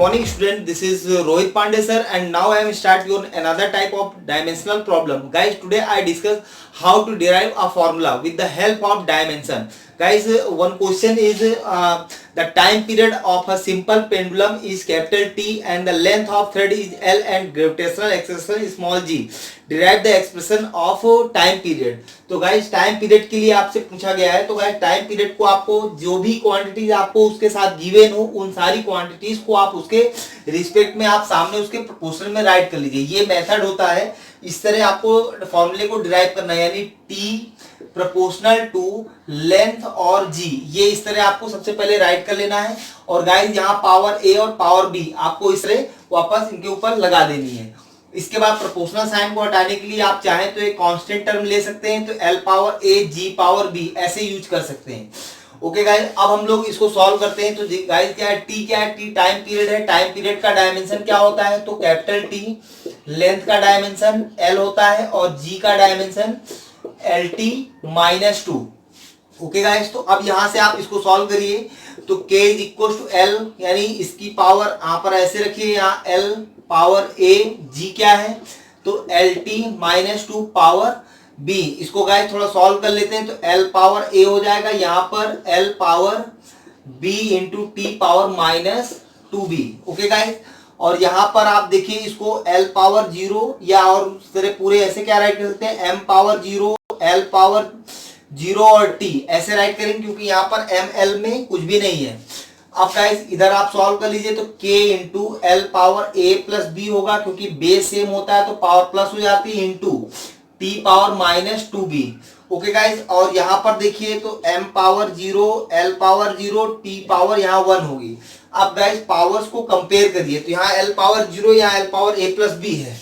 morning student, this is Rohit Pandey sir, and now I am start your another type of dimensional problem. Guys, today I discuss how to derive a formula with the help of dimension. Guys, one question is the time period of a simple pendulum is capital T and the length of thread is L and gravitational acceleration is small g. Derive the expression of time period. तो guys time period के लिए आपसे पूछा गया है, तो guys time period को आपको जो भी क्वांटिटीज आपको उसके साथ गिवन हो उन सारी क्वांटिटीज को आप उसके रिस्पेक्ट में आप सामने उसके प्रोपोर्शन में राइट कर लीजिए. ये मेथड होता है. इस तरह आपको फॉर्मूले को डिराइव करना है, यानी टी प्रोपोर्शनल टू लेंथ और जी, ये इस तरह आपको सबसे पहले राइट कर लेना है. और गाइस यहाँ पावर ए और पावर बी आपको इस तरह वापस इनके ऊपर लगा देनी है. इसके बाद प्रोपोर्शनल साइन को हटाने के लिए आप चाहें तो एक कांस्टेंट टर्म ले सकते हैं, तो L power A ji power B ऐसे यूज कर सकते हैं. ओके गाइस, अब हम लोग इसको सॉल्व करते हैं. तो गाइस क्या है, टी क्या है, टी टाइम पीरियड है. टाइम पीरियड का डायमेंशन क्या होता है, तो कैपिटल टी, लेंथ का डायमेंशन एल होता है और जी का dimension L T minus to. Okay guys, तो अब यहां से आप इसको सॉल्व करिए. तो k is equal to L, यानी इसकी पावर यहां पर ऐसे रखिए, यहाँ एल पावर a, g क्या है, तो L T minus to power b. इसको गाइस थोड़ा सॉल्व कर लेते हैं. तो l पावर a हो जाएगा यहाँ पर l power b into T power minus two B. Okay guys, और यहाँ पर आप देखिए इसको l पावर जीरो, या और उस तरह पूरे ऐसे क्या राइट कर सकते हैं, m power zero, l power zero और t ऐसे राइट करेंगे, क्योंकि यहाँ पर m l में कुछ भी नहीं है. अब गाइस इधर आप सॉल्व कर लीजिए. तो k into L power a plus B होगा, क्योंकि बेस सेम होता है तो पावर प्लस हो जाती है, into T power minus two B. Okay guys, और यहाँ पर देखिए तो m power zero, l power zero, t power यहाँ वन होगी. अब गाइस पावर्स को कंपेयर करिए. तो यहाँ l पावर जीरो, यहाँ l power a plus B है,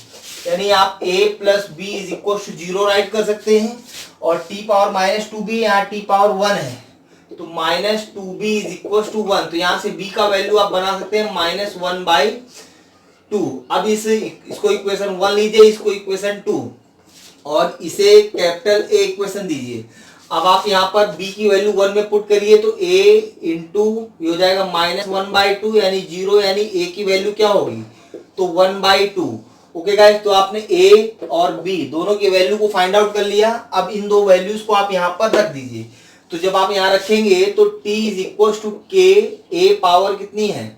यानी आप a plus B is equal to zero right कर सकते हैं. और t power minus two B, यहाँ t पावर वन है, तो minus two B is equal to one. तो यहाँ से b का वैल्यू आप बना सकते हैं माइनस वन बाई टू. अब इसको इक्वेशन वन लीजिए, इसको इक्वेशन टू, और इसे कैपिटल ए इक्वेशन दीजिए. अब आप यहाँ पर b की वैल्यू वन में पुट करिए, तो a इंटू हो जाएगा माइनस वन बाई टू, यानी जीरो, यानी a की वैल्यू क्या होगी, तो one by to. Okay guys, तो आपने a और b दोनों की वैल्यू को फाइंड आउट कर लिया. अब इन दो वैल्यूज को आप यहाँ पर रख दीजिए. तो जब आप यहाँ रखेंगे तो t is equal to k, a power कितनी है,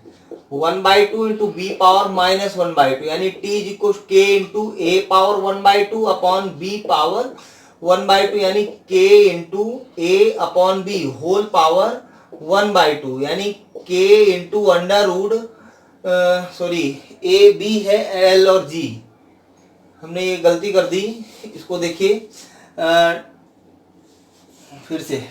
one by two into B power minus one by two, यानी t is equal to k into a power one by two upon b power one by two, यानी k into a upon b whole power one by two, यानी k into under root sorry A B है L और G. हमने ये गलती कर दी, इसको देखिए फिर से.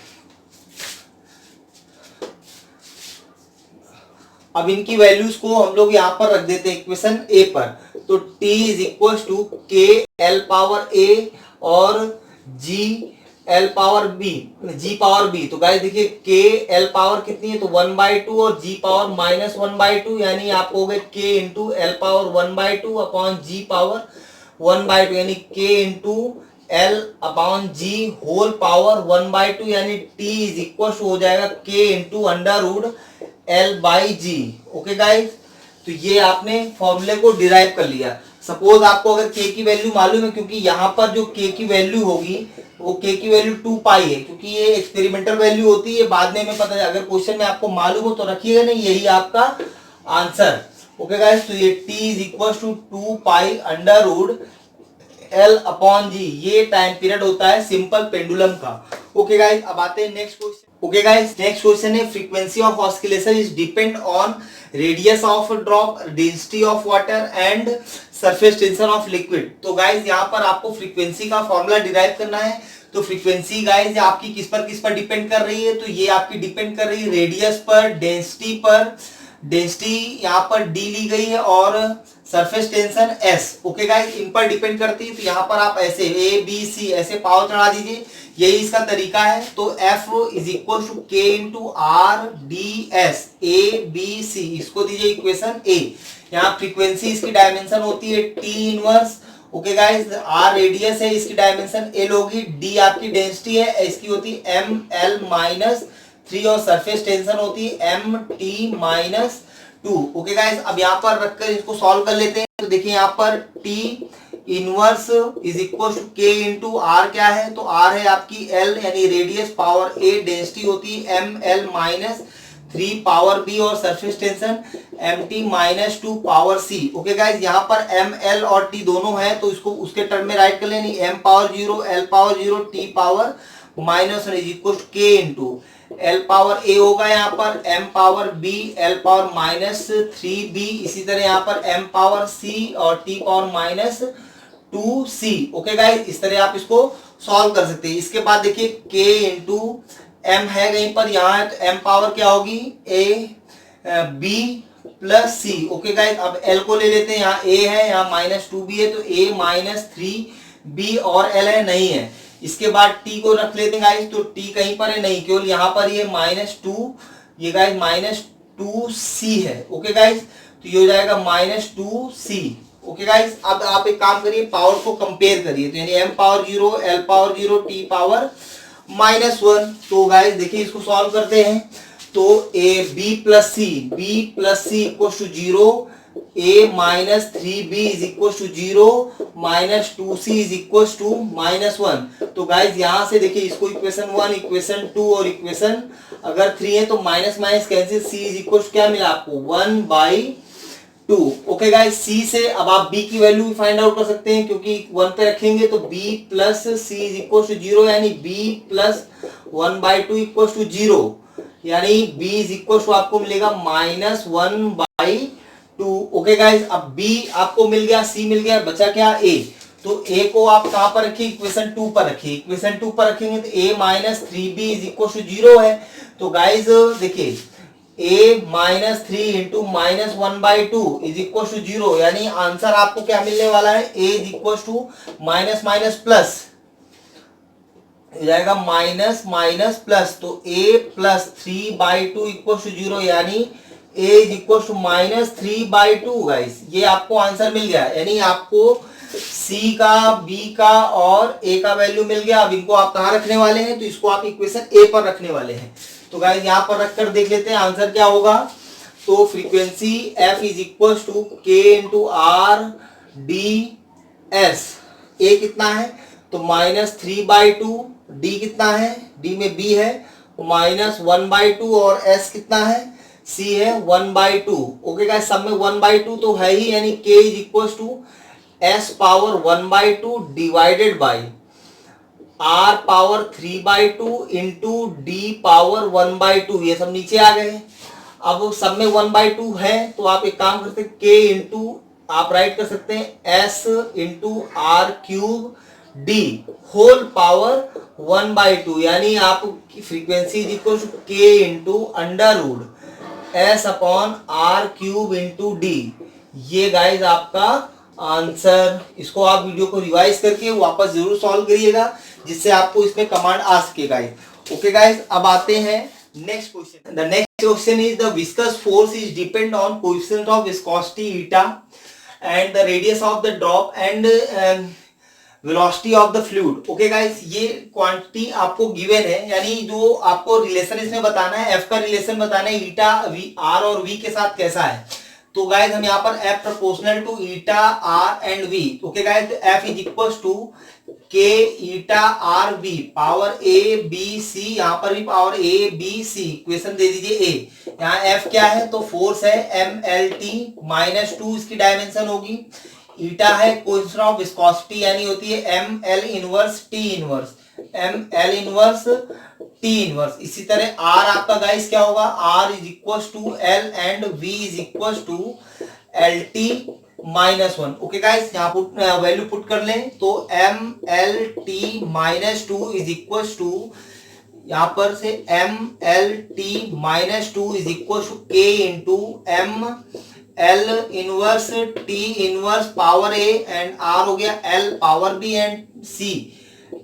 अब इनकी वैल्यूज को हम लोग यहाँ पर रख देते हैं इक्वेशन ए पर. तो t is equal to K L power a और g L power b, g power b. तो गाइस देखिए k एल पावर कितनी है, तो वन बाई टू और g power minus one by two, यानी आपको हो गए k into L power one by two upon g power one by two, यानी k into L upon g whole power one by two, यानी t is equal हो जाएगा k into under root L by G. Okay guys, तो ये आपने फॉर्मूले को derive कर लिया. सपोज आपको अगर k की वैल्यू मालूम है, क्योंकि यहाँ पर जो k की वैल्यू होगी वो k की वैल्यू 2 पाई है, क्योंकि ये एक्सपेरिमेंटल वैल्यू होती है, बाद में हमें पता है. अगर क्वेश्चन में आपको मालूम हो तो रखिएगा, नहीं यही आपका आंसर. ओके गाइस, तो ये t is equal to 2 pi under root L upon G, ये टाइम पीरियड होता है सिंपल पेंडुलम का. ओके गाइस, अब आते हैं next question. Okay guys, next question है frequency of oscillation is depend on radius of drop, density of water and surface tension of liquid. तो guys यहाँ पर आपको फ्रीक्वेंसी का फॉर्मूला डिराइव करना है. तो फ्रीक्वेंसी गाइस आपकी किस पर डिपेंड कर रही है, तो ये आपकी डिपेंड कर रही है रेडियस पर, डेंसिटी पर. डेंसिटी यहाँ पर d ली गई है और surface tension s. Okay guys, इन पर डिपेंड करती है. तो यहाँ पर आप ऐसे a b c ऐसे पावर चढ़ा दीजिए, यही इसका तरीका है. तो f is equal to k into R D S a b c, इसको दीजिए इक्वेशन a. यहाँ फ्रीक्वेंसी इसकी डायमेंशन होती है t inverse. Okay guys, r radius है, इसकी डायमेंशन l होगी, d आपकी डेंसिटी है, इसकी होती है m l माइनस 3 और सरफेस टेंशन होती है m t minus two. Okay guys, अब यहाँ पर रखकर इसको सॉल्व कर लेते हैं। तो देखिए यहाँ पर T inverse is equal to K into R क्या है, तो आर है आपकी एल यानी रेडियस पावर ए, डेंसिटी होती है M L minus 3 power B और surface tension M T minus 2 power C. Okay guys, यहाँ पर एम एल और टी दोनों है तो इसको उसके टर्म में राइट कर लेनी, M power 0 L power 0 T power minus is equal to K into L power A होगा यहाँ पर M power B L power minus 3b, इसी तरह यहाँ पर एम पावर सी और T power minus 2c। Okay guys, इस तरह आप इसको सॉल्व कर सकते हैं। इसके बाद देखिए k इंटू एम है कहीं पर, यहाँ है तो एम पावर क्या होगी A B plus C. Okay guys, अब एल को ले लेते हैं, यहाँ ए है यहाँ माइनस 2b है तो ए माइनस 3b और एल है नहीं है। इसके बाद टी को रख लेते हैं गाइस, तो टी कहीं पर है नहीं, केवल यहाँ पर ये माइनस 2, ये गाइस माइनस 2c है। ओके गाइस, तो ये हो जाएगा माइनस 2c। ओके गाइस, अब आप एक काम करिए, पावर को कंपेयर करिए, तो यानी M power 0 L power 0 T power minus 1। तो गाइस देखिए इसको सॉल्व करते हैं, तो A B plus C equal to 0, a minus 3b is equal to 0 minus 2c is equal to minus 1। तो गाइज यहाँ से देखिए इसको इक्वेशन 1 इक्वेशन 2 और इक्वेशन अगर 3 है तो minus minus cancel, c is equal to क्या मिला आपको 1/2। ओके गाइज, c से अब आप b की वैल्यू भी फाइंड आउट कर सकते हैं, क्योंकि 1 पे रखेंगे तो b plus C is equal to 0 यानी b प्लस 1/2 इक्वल टू 0 यानी b इज इक्वल टू आपको मिलेगा माइनस 1/2। ओके गाइज, अब b आपको मिल गया, c मिल गया, बचा क्या a। तो a को आप कहां पर रखिए, इक्वेशन 2 पर रखिए। इक्वेशन 2 पर रखेंगे तो a minus 3b is equal to 0 है। तो गाइज देखिए a minus 3 into minus 1/2 is equal to 0 यानी आंसर आपको क्या मिलने वाला है, a is equal to minus minus plus हो जाएगा माइनस माइनस प्लस, तो a प्लस 3/2 इक्वल टू 0 यानी a is equal to minus 3/2। Guys ये आपको आंसर मिल गया, यानी आपको c का b का और a का वैल्यू मिल गया। अब इनको आप कहाँ रखने वाले हैं, तो इसको आप इक्वेशन a पर रखने वाले हैं। तो गाइस यहाँ पर रखकर देख लेते हैं आंसर क्या होगा। तो frequency f is equal to k into R D S, a कितना है तो माइनस 3/2, d कितना है, d में b है माइनस 1/2 और s कितना है c है 1/2। ओके गाइस, सब में 1/2 तो है ही, यानी k is equal to s power 1/2 divided by r power 3/2 into d power 1/2। ये सब नीचे आ गए। अब सब में 1/2 है तो आप एक काम करते हैं, k इंटू आप राइट कर सकते हैं s into R cube d whole power 1/2 यानी आप frequency is equal to k into under root s upon R cube into D. ये गाइज आपका आंसर। इसको आप वीडियो को रिवाइज करके वापस जरूर सॉल्व करिएगा, जिससे आपको इसमें कमांड आ सके गाइज। ओके गाइज, अब आते हैं next question. The next question is the viscous force is depend on coefficient of viscosity eta and the radius of the drop and velocity of the fluid. Okay guys, ये quantity आपको given है, यानी जो आपको relation इसमें बताना है, F का रिलेशन बताना है ईटा वी आर और वी के साथ कैसा है। तो गाइस हम यहाँ पर F proportional to eta R and V. Okay guys, तो F is equal to K eta R V power A B C, यहाँ पर भी power A B C, equation दे दीजिए ए। यहाँ एफ क्या है तो फोर्स है एम एल टी माइनस 2 इसकी डायमेंशन होगी। ईटा है कोएफिशिएंट ऑफ विस्कोसिटी यानी होती है M L inverse T inverse, M L inverse T inverse. इसी तरह आर आपका गाइस क्या होगा, R is equal to L and V is equal to L T minus 1। Okay guys, यहाँ पुट वैल्यू पुट कर लें तो M L T minus 2 is equal to यहाँ पर से M L T minus 2 is equal to K into M L inverse T inverse power A and R हो गया L power B and C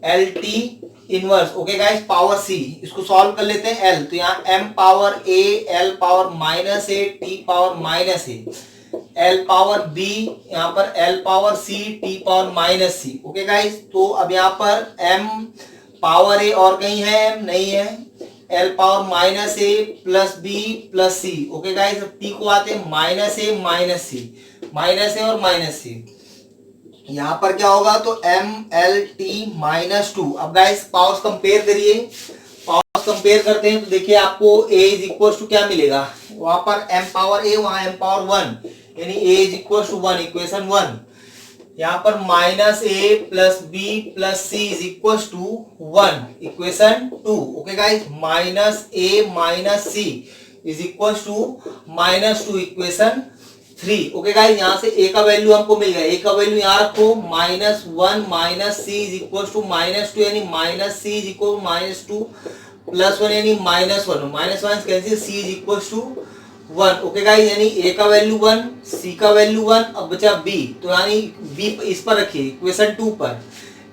L T inverse. Okay guys, power C, इसको solve कर लेते हैं L. तो यहाँ M power A L power minus A T power minus A L power B, यहाँ पर L power C T power minus C. Okay guys, तो अब यहाँ पर एम पावर ए और कहीं है नहीं है, L power minus A plus B plus C. Okay guys, अब टी को आते हैं minus A minus C, minus A और माइनस सी। यहाँ पर क्या होगा तो M L T minus two. अब गाइस पावर्स कंपेयर करिए, पावर्स कंपेयर करते हैं तो देखिए आपको a इज इक्वल टू क्या मिलेगा, वहां पर m पावर a वहां m पावर 1, यानी a is equal to 1, equation 1। यहाँ पर minus A plus B plus C is equal to 1, equation 2। Okay guys, minus A minus C is equal to minus 2, equation 3। Okay guys, यहाँ से a का value हमको मिल गया, a का value यहाँ रखो minus 1 minus C is equal to minus 2, यानी minus C is equal minus 2 plus 1, यानी minus 1, minus 1 cancel, C is equal to 1। Okay guys, यानी a का वैल्यू 1, c का वैल्यू 1, अब बचा b, तो यानी b इस पर रखिए इक्वेशन 2 पर।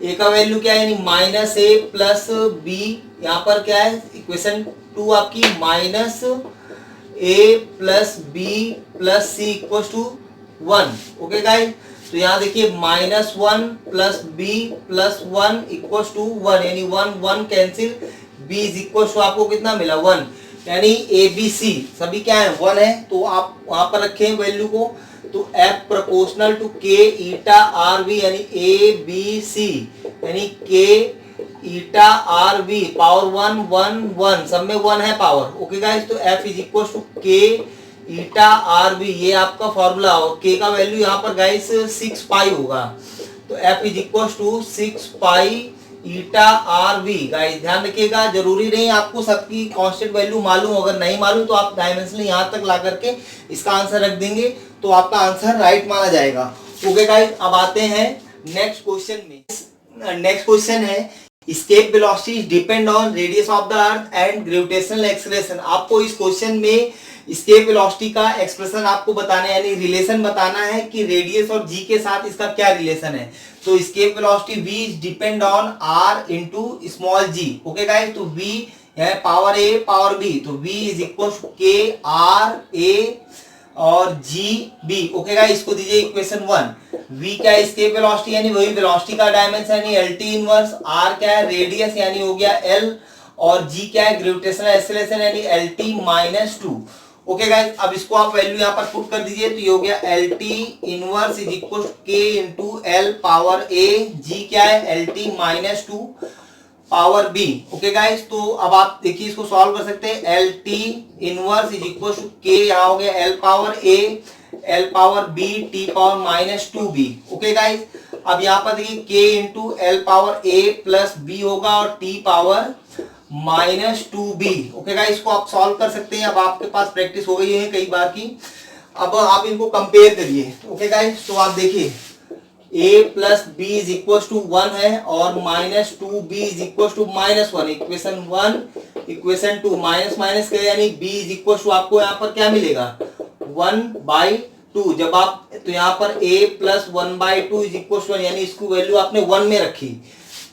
a का वैल्यू क्या है, यानी माइनस ए प्लस बी, यहाँ पर क्या है इक्वेशन 2 आपकी minus A plus B plus C equal to 1। Okay guys, तो यहाँ देखिए minus 1 plus B plus 1 equal to 1, यानी 1 1 cancel, b is equal to आपको कितना मिला 1, यानी ए बी सी सभी क्या है 1 है, तो आप वहां पर रखें वैल्यू को। तो f proportional to k eta R V, यानी ए बी सी, यानी k eta R V power 1 1 1, सब में 1 है पावर। ओके गाइस, तो f is equal to k eta R V, ये आपका फॉर्मूला, और k का वैल्यू यहाँ पर गाइस 6 पाई होगा, तो f is equal to 6 pi eta R V. Guys ध्यान रखिएगा, जरूरी नहीं आपको सबकी कांस्टेंट वैल्यू मालूम, अगर नहीं मालूम तो आप डायमेंशनल यहाँ तक ला करके इसका आंसर रख देंगे तो आपका आंसर राइट माना जाएगा। ओके गाइस, अब आते हैं नेक्स्ट क्वेश्चन में। नेक्स्ट क्वेश्चन है escape velocity depend on radius of the earth and gravitational acceleration. आपको इस क्वेश्चन में एस्केप वेलोसिटी का एक्सप्रेशन आपको बताना है, यानी रिलेशन बताना है कि रेडियस और जी के साथ इसका क्या रिलेशन है। तो escape velocity v is depend on r into small g। Okay guys, तो v है पावर a पावर b, तो v is equal to k r a और g b। ओके गाइस, इसको दीजिए इक्वेशन 1। v क्या है एस्केप वेलोसिटी, यानी वही वेलोसिटी का डायमेंशन, यानी lt इनवर्स, r क्या है रेडियस यानी हो गया l, और g क्या है ग्रेविटेशनल एक्सेलरेशन यानी lt माइनस 2। ओके गाइस, अब इसको आप वैल्यू यहाँ पर पुट कर दीजिए, तो ये हो गया L T inverse is equal to K into L power A, जी क्या है L T minus 2 power B. Okay guys, तो अब आप देखिए इसको सॉल्व कर सकते हैं, L T inverse is equal to K, यहाँ हो गया L power A L power B T power minus 2 B. Okay guys, अब यहाँ पर देखिए K into L power A plus B होगा और T power minus 2b। Okay guys, इसको आप सॉल्व कर सकते हैं, अब आपके पास प्रैक्टिस हो गई है कई बार की। अब आप इनको कंपेयर करिए। ओके गाइस, तो आप देखिए a plus B is equal to 1 है और minus 2b is equal to minus 1, equation 1 equation 2, minus minus करें यानी b इज इक्वल टू आपको यहाँ पर क्या मिलेगा 1/2। जब आप तो यहाँ पर a plus 1/2 is equal to 1, यानी इसकी वैल्यू आपने 1 में रखी,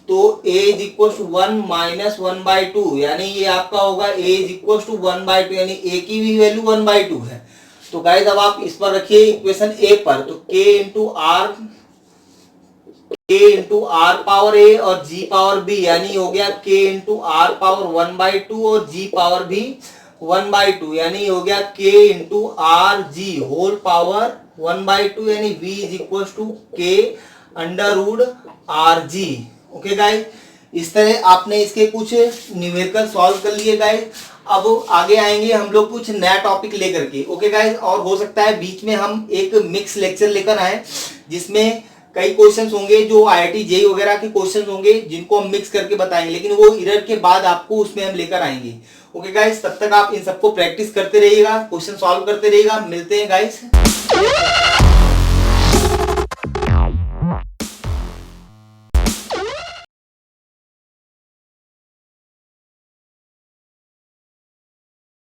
तो a is equal to 1 minus 1/2, यानी ये आपका होगा a इज इक्वल टू 1/2, यानी a की भी वैल्यू 1/2 है। तो गाइस अब आप इस पर रखिए इक्वेशन a पर, तो k into R power a और g पावर b, यानी हो गया k इंटू आर पावर 1/2 और g पावर भी 1/2, यानी हो गया k into R G whole power 1/2, यानी v is equal to k under root R G. Okay guys, इस तरह आपने इसके कुछ न्यूमेरिकल सॉल्व कर लिए गाइस। अब आगे आएंगे हम लोग कुछ नया टॉपिक लेकर के। ओके गाइस, और हो सकता है बीच में हम एक मिक्स लेक्चर लेकर आए जिसमें कई क्वेश्चंस होंगे जो आईआईटी जेईई वगैरह के क्वेश्चंस होंगे जिनको हम मिक्स करके बताएंगे, लेकिन वो ईयर के बाद आपको उसमें हम लेकर आएंगे। ओके गाइस, तब तक आप इन सबको प्रैक्टिस करते रहिएगा, क्वेश्चन सॉल्व करते रहिएगा। मिलते हैं गाइस।